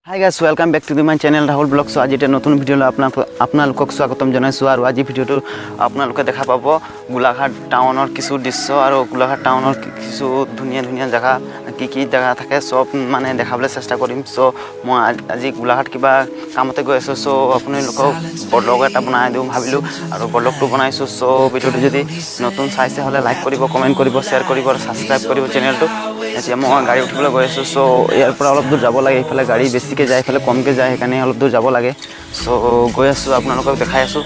Hi guys, welcome back to my channel Rahul blog. So আজি এটা নতুন ভিডিও আপোনালোকক স্বাগতম জনাইছোঁ আৰু আজি ভিডিঅ'টো আপোনালোকে দেখা পাব গোলাঘাট টাউনৰ কিছু দৃশ্য আৰু গোলাঘাট টাউনৰ কিছু ধুনীয়া ধুনীয়া জেগা কি জেগা থাকে সব মানে দেখাবলৈ চেষ্টা কৰিম। চ' মই আজি গোলাঘাট কিবা কামতে গৈ আছোঁ। চ' আপোনালোকক ব্লগ এটা বনাই দিওঁ ভাবিলোঁ আৰু ব্লগটো বনাইছোঁ। চ' ভিডিঅ'টো যদি নতুন চাইছে হ'লে লাইক কৰিব, কমেণ্ট কৰিব, শ্বেয়াৰ কৰিব আৰু ছাবস্ক্ৰাইব কৰিব চেনেলটো। এতিয়া মই গাড়ী উঠিবলৈ গৈ আছোঁ। চ' ইয়াৰ পৰা অলপ দূৰ যাব লাগে, এইফালে গাড়ী বেছিকৈ যায়, এইফালে কমকৈ যায়, সেইকাৰণে অলপ দূৰ যাব লাগে। চ' গৈ আছোঁ, আপোনালোকক দেখাই আছোঁ।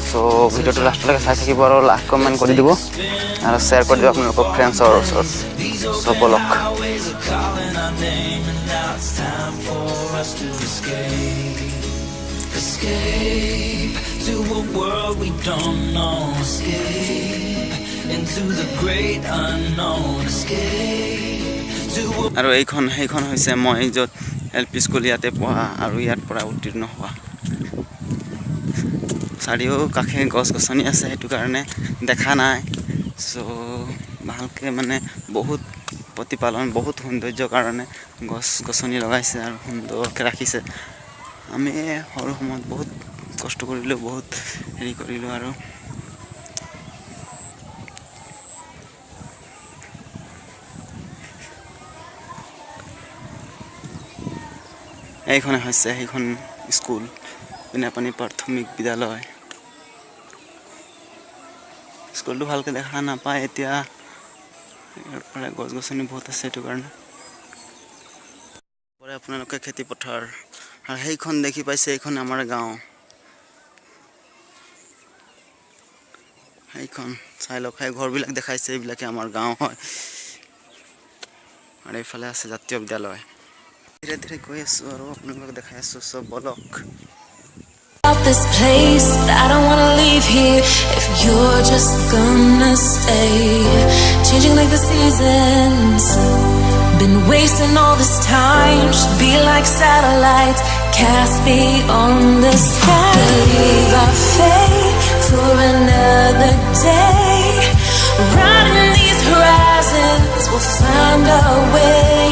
চ' ভিডিঅ'টো লাষ্টলৈকে চাই থাকিব আৰু লাইক কমেণ্ট কৰি দিব আৰু শ্বেয়াৰ কৰি দিব আপোনালোকক ফ্ৰেণ্ডছৰ ওচৰত। চ' বলক। আৰু সেইখন হৈছে মই য'ত LP স্কুল ইয়াতে পঢ়া আৰু ইয়াৰ পৰা উত্তীৰ্ণ হোৱা। চাৰিও কাষে গছ গছনি আছে, সেইটো কাৰণে দেখা নাই। চ' ভালকৈ মানে বহুত প্ৰতিপালন, বহুত সৌন্দৰ্যৰ কাৰণে গছ গছনি লগাইছে আৰু সুন্দৰকৈ ৰাখিছে। আমি সৰু সময়ত বহুত কষ্ট কৰিলোঁ, বহুত হেৰি কৰিলোঁ আৰু এইখনে হৈছে সেইখন স্কুল, পিনাপানী প্ৰাথমিক বিদ্যালয়। স্কুলটো ভালকৈ দেখা নাপায় এতিয়া, ইয়াৰ পৰা গছ গছনি বহুত আছে, সেইটো কাৰণে আপোনালোকে খেতি পথাৰ আৰু সেইখন দেখি পাইছে, এইখন আমাৰ গাঁও। সেইখন চাই লওক, সেই ঘৰবিলাক দেখাইছে, এইবিলাকে আমাৰ গাঁও হয়। আৰু এইফালে আছে জাতীয় বিদ্যালয়। ধীৰে ধীৰে গৈ আছোঁ আৰু আপোনালোকক দেখাই আছোঁ। চব বলক। This place, but I don't wanna leave here if you're just gonna stay. Changing like the seasons, been wasting all this time. Should be like satellites, cast beyond the sky. Leave our fate for another day. Riding these horizons, we'll find our way.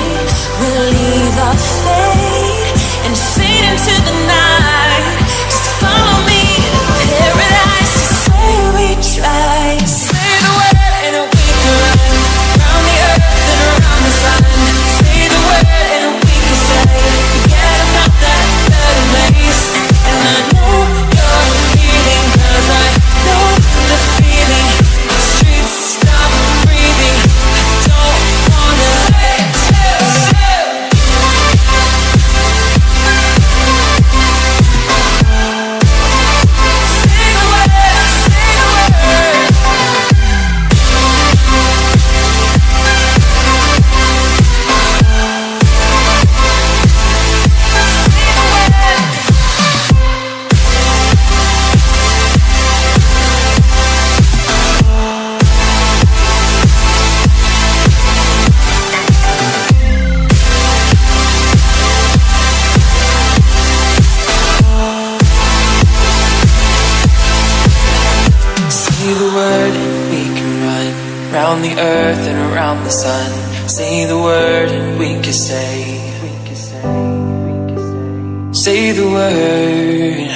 We'll leave our fate and fade into the night. Follow me to paradise. To say we tried. Say the word and we can run around the earth and around the sun. Say the word and we can stay. Forget about that third place. And I know you're leaving, 'cause I know the feeling. The streets stop breathing. I don't wanna around the earth and around the sun. Say the word and we can stay. Say the word.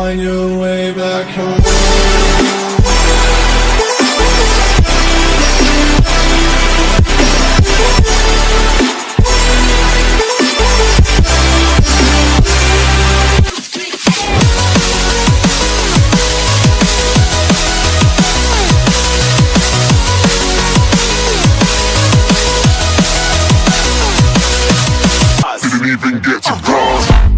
find your way back home. Even get to cross.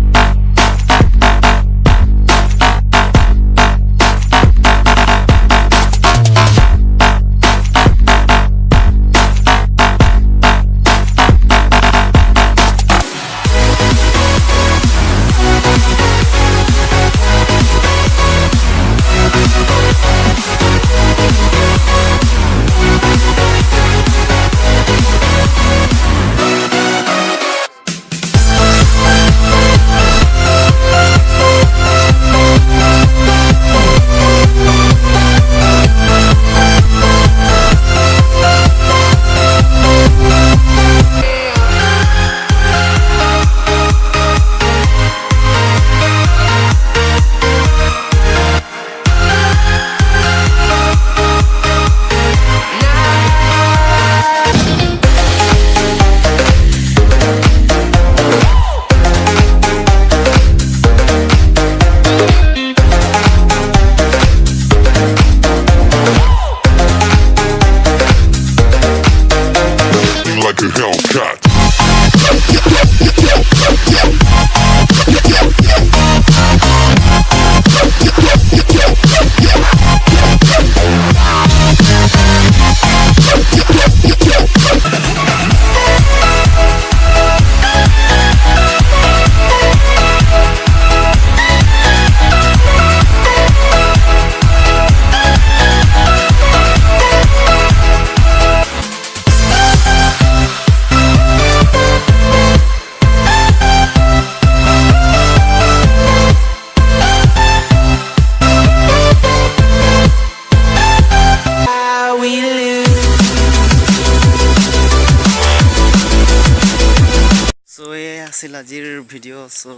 Like a Hellcat. আছিল আজিৰ ভিডিঅ' so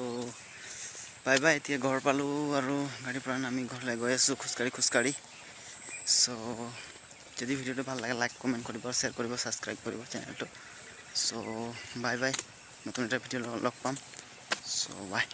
bye bye এতিয়া ঘৰ পালো আৰু গাড়ীৰ পৰা নামি ঘৰলৈ গৈ আছো খোজকাঢ়ি সো যদি ভিডিঅ'টো ভাল লাগে লাইক কমেন্ট কৰিব শেয়াৰ কৰিব সাবস্ক্ৰাইব কৰিব চেনেলটো সো বাই বাই নতুন এটা ভিডিঅ' লগ পাম সো বাই